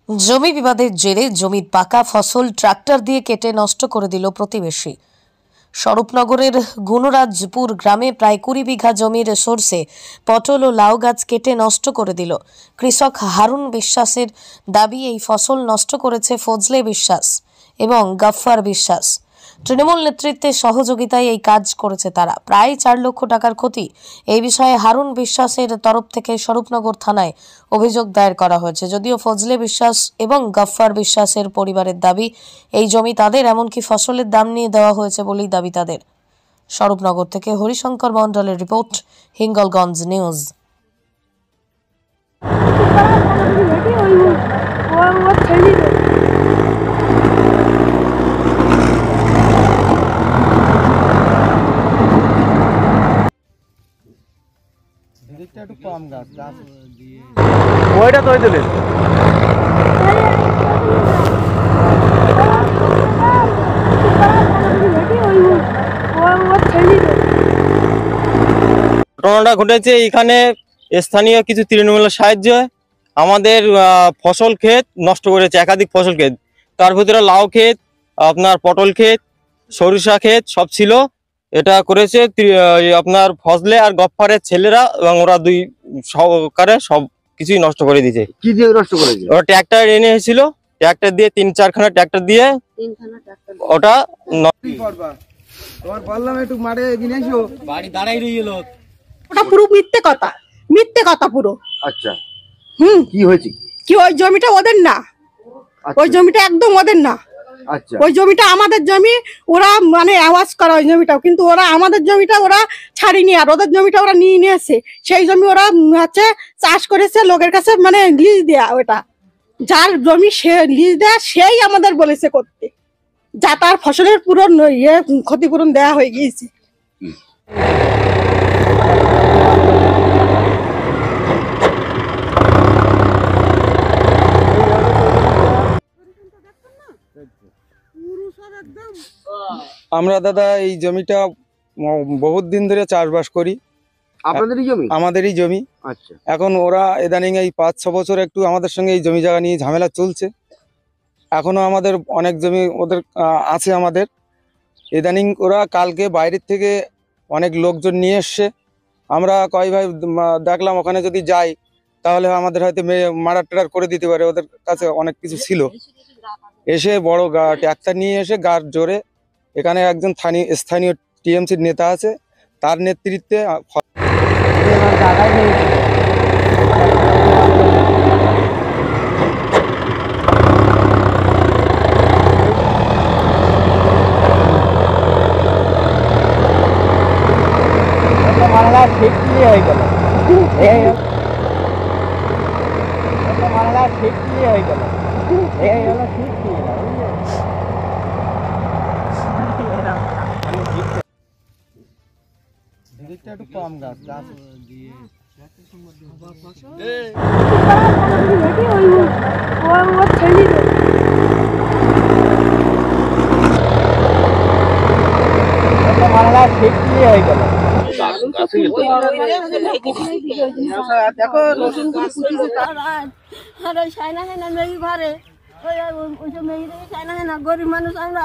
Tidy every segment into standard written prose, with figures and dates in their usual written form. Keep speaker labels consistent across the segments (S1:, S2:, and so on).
S1: জমি বিবাদের জেরে জমির পাকা ফসল ট্রাক্টর দিয়ে কেটে নষ্ট করে দিল প্রতিবেশী। স্বরূপনগরের গুণরাজপুর গ্রামে প্রায় 20 বিঘা জমির সরষে, পটল ও লাউ গাছ কেটে নষ্ট করে দিল কৃষক হারুন বিশ্বাসের দাবি। এই ফসল নষ্ট করেছে ফজলে বিশ্বাস এবং গফফার বিশ্বাস। তৃণমূল নেতৃত্বের সহযোগিতায় এই কাজ করেছে তারা। প্রায় 4 লক্ষ টাকার ক্ষতি। এই বিষয়ে হারুন বিশ্বাসের তরফ থেকে স্বরূপনগর থানায় অভিযোগ দায়ের করা হয়েছে। যদিও ফজলে বিশ্বাস এবং গফফার বিশ্বাসের পরিবারের দাবি, এই জমি তাদের, এমনকি ফসলের দাম নিয়ে দেওয়া হয়েছে বলেই দাবি তাদের। স্বরূপনগর থেকে হরিশঙ্কর মণ্ডলের রিপোর্ট, হিঙ্গলগঞ্জ নিউজ।
S2: একটু কম গাছ ওইটা তো দিলেন ঘটনাটা ঘটেছে এখানে স্থানীয় কিছু তৃণমূলের সাহায্যে আমাদের ফসল ক্ষেত নষ্ট করেছে, একাধিক ফসল ক্ষেত। তার ভিতরে লাউ ক্ষেত, আপনার পটল ক্ষেত, সরিষা ক্ষেত সব ছিল। এটা করেছে আপনার ফজলে আর গফফারের ছেলেরা, এবং ওরা দুই সহকারে সব কিছুই নষ্ট করে দিয়েছে।
S3: কি দিয়ে নষ্ট করেছে?
S2: ওরা ট্র্যাক্টর এনে এসেছিল, ট্র্যাক্টর দিয়ে 3-4 খানা ট্র্যাক্টর দিয়ে ওটা
S3: তোমার বললাম একটু মাঠে এগিয়ে এসো,
S2: বাড়ি দাঁড়াই রয়ে গেল।
S4: ওটা পুরো মিথ্যে কথা পুরো।
S3: আচ্ছা, কি হয়েছে?
S4: কি ওই জমিটা ওদের না, ওই জমিটা একদম ওদের না।
S3: আচ্ছা,
S4: ওই জমিটা আমাদের জমি। ওরা মানে আওয়াজ করা ওই জমিটাও, কিন্তু ওরা আমাদের জমিটা ওরা ছাড়িনি, আর ওদের জমিটা ওরা নিয়ে নিয়েছে। সেই জমি ওরা হচ্ছে চাষ করেছে লোকের কাছে, মানে লিজ দেয়া। ওটা যার জমি সে লিজ দেয়া, সেই আমাদের বলেছে করতে, যা তার ফসলের পুরো ক্ষতিপূরণ দেয়া হয়ে গিয়েছে।
S5: আমরা দাদা এই জমিটা বহুত দিন ধরে চাষবাস করি।
S3: আপনাদেরই জমি?
S5: আমাদেরই জমি।
S3: আচ্ছা,
S5: এখন ওরা ইদানিং এই 5-6 বছর একটু আমাদের সঙ্গে এই জমি জায়গা নিয়ে ঝামেলা চলছে। এখনো আমাদের অনেক জমি ওদের আছে আমাদের। ইদানিং ওরা কালকে বাইরের থেকে অনেক লোকজন নিয়ে এসছে। আমরা কয় ভাই দেখলাম ওখানে যদি যাই তাহলে আমাদের হয়তো মার্ডার টার্ডার করে দিতে পারে, ওদের কাছে অনেক কিছু ছিল। এসে বড় ট্র্যাক্টর নিয়ে এসে গার জোরে এখানে একজন স্থানীয় টিএমসির নেতা আছে, তার নেতৃত্বে একটু কম গাছ
S4: দেখো গরিব মানুষ আমরা,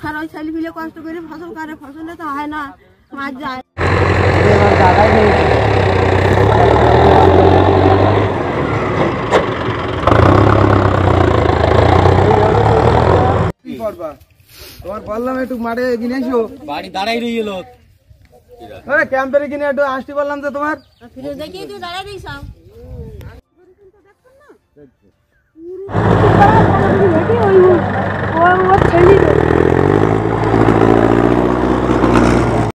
S4: আর ওই ছেলে পিলে কষ্ট করে ফসল করে, ফসলে তো হয় না, মাছ যায়।
S3: তোমার বললাম একটু মাঠে এগিয়ে এসো,
S2: বাড়ি দাঁড়াই রয়ে গেল।
S3: ক্যাম্পের কিনে একটু আসতে বললাম যে তোমার
S4: দেখি তুই দাঁড়াই দিস।